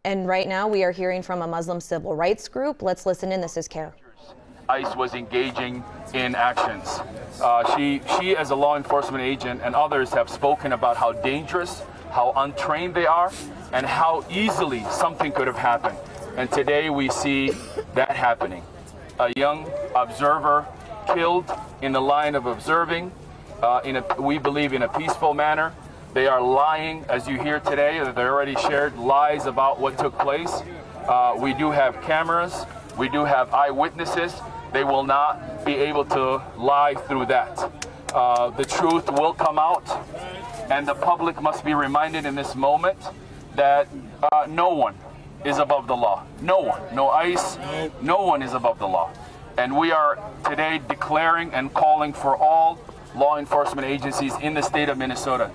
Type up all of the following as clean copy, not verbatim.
And right now we are hearing from a Muslim civil rights group. Let's listen in. This is Kara. ICE was engaging in actions. She as a law enforcement agent and others have spoken about how dangerous, how untrained they are, and how easily something could have happened. And today we see that happening. A young observer killed in the line of observing, we believe in a peaceful manner. They are lying, as you hear today, they already shared lies about what took place. We do have cameras, we do have eyewitnesses. They will not be able to lie through that. The truth will come out, and the public must be reminded in this moment that no one is above the law. No one, no ICE, no one is above the law. And we are today declaring and calling for all law enforcement agencies in the state of Minnesota.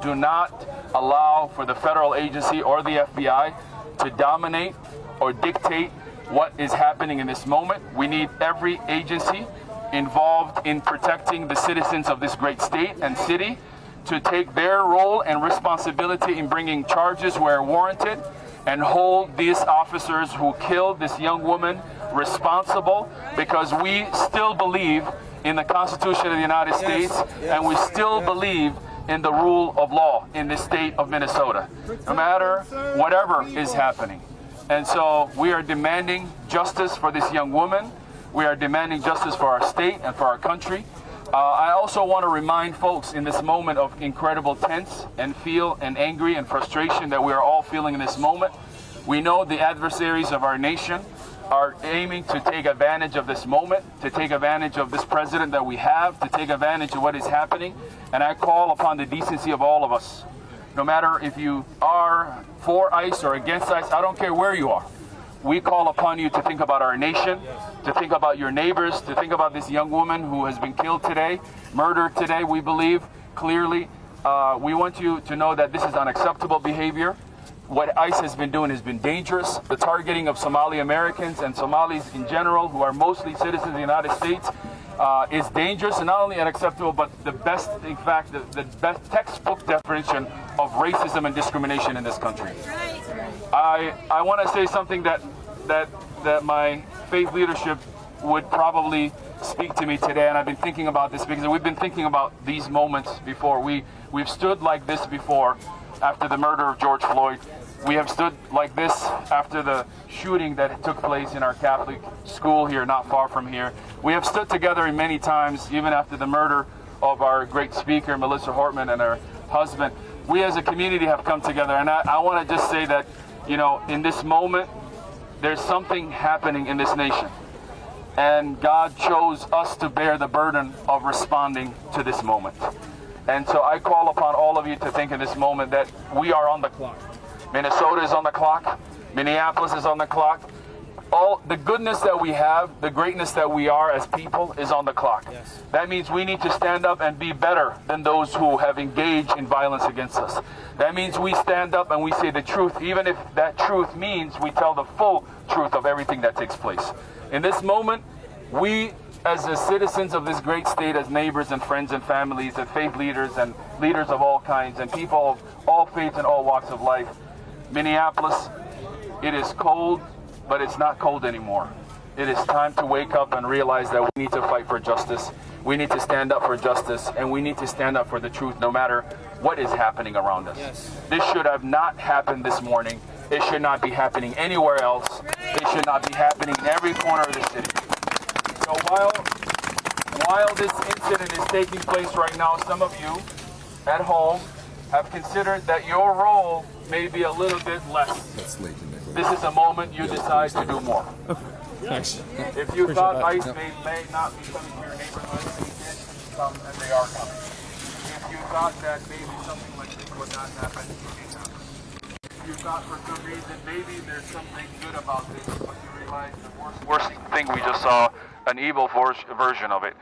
Do not allow for the federal agency or the FBI to dominate or dictate what is happening in this moment. We need every agency involved in protecting the citizens of this great state and city to take their role and responsibility in bringing charges where warranted and hold these officers who killed this young woman responsible, because we still believe in the Constitution of the United States, and we still believe in the rule of law in the state of Minnesota, no matter whatever is happening. And so we are demanding justice for this young woman. We are demanding justice for our state and for our country. I also want to remind folks in this moment of incredible tense and feel and angry and frustration that we are all feeling in this moment. We know the adversaries of our nation are aiming to take advantage of this moment, to take advantage of this president that we have, to take advantage of what is happening. And I call upon the decency of all of us. No matter if you are for ICE or against ICE, I don't care where you are. We call upon you to think about our nation, to think about your neighbors, to think about this young woman who has been killed today, murdered today, we believe, clearly. We want you to know that this is unacceptable behavior. What ICE has been doing has been dangerous. The targeting of Somali Americans and Somalis in general, who are mostly citizens of the United States, is dangerous and not only unacceptable, but the best, in fact, the best textbook definition of racism and discrimination in this country. I want to say something that my faith leadership would probably speak to me today, and I've been thinking about this because we've been thinking about these moments before. We've stood like this before after the murder of George Floyd. We have stood like this after the shooting that took place in our Catholic school here, not far from here. We have stood together many times, even after the murder of our great speaker, Melissa Hortman, and her husband. We as a community have come together, and I want to just say that, you know, in this moment, there's something happening in this nation. And God chose us to bear the burden of responding to this moment. And so I call upon all of you to think in this moment that we are on the clock. Minnesota is on the clock. Minneapolis is on the clock. All the goodness that we have, the greatness that we are as people is on the clock. Yes. That means we need to stand up and be better than those who have engaged in violence against us. That means we stand up and we say the truth, even if that truth means we tell the full truth of everything that takes place. In this moment, we as the citizens of this great state, as neighbors and friends and families and faith leaders and leaders of all kinds and people of all faiths and all walks of life, Minneapolis, it is cold, but it's not cold anymore. It is time to wake up and realize that we need to fight for justice. We need to stand up for justice, and we need to stand up for the truth no matter what is happening around us. Yes. This should have not happened this morning. It should not be happening anywhere else. It should not be happening in every corner of the city. So while this incident is taking place right now, some of you at home have considered that your role may be a little bit less. This is a moment you decide to do more. Thanks. If you thought ICE may not be coming to your neighborhood, they did come and they are coming. If you thought that maybe something like this would not happen, it did happen. If you thought for some reason maybe there's something good about this, but you realize the worst thing we just saw, an evil version of it.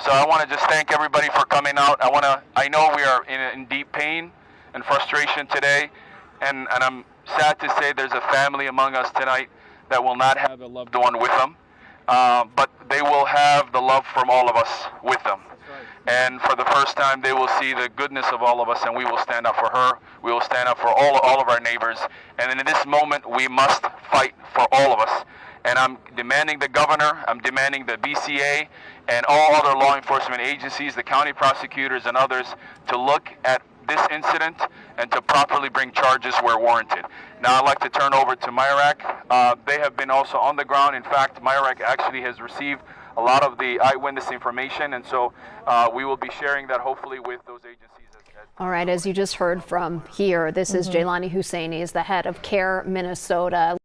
So I want to just thank everybody for coming out. I know we are in deep pain and frustration today, and I'm sad to say there's a family among us tonight that will not have a loved one with them, but they will have the love from all of us with them. And for the first time, they will see the goodness of all of us, and we will stand up for her. We will stand up for all of our neighbors. And in this moment, we must fight for all of us. And I'm demanding the governor, I'm demanding the BCA, and all other law enforcement agencies, the county prosecutors and others, to look at this incident and to properly bring charges where warranted. Now I'd like to turn over to Myrak. They have been also on the ground. In fact, Myrak actually has received a lot of the eyewitness information, and so we will be sharing that hopefully with those agencies. All right, as you just heard from here, this is Jaylani Husseini, is the head of CARE Minnesota.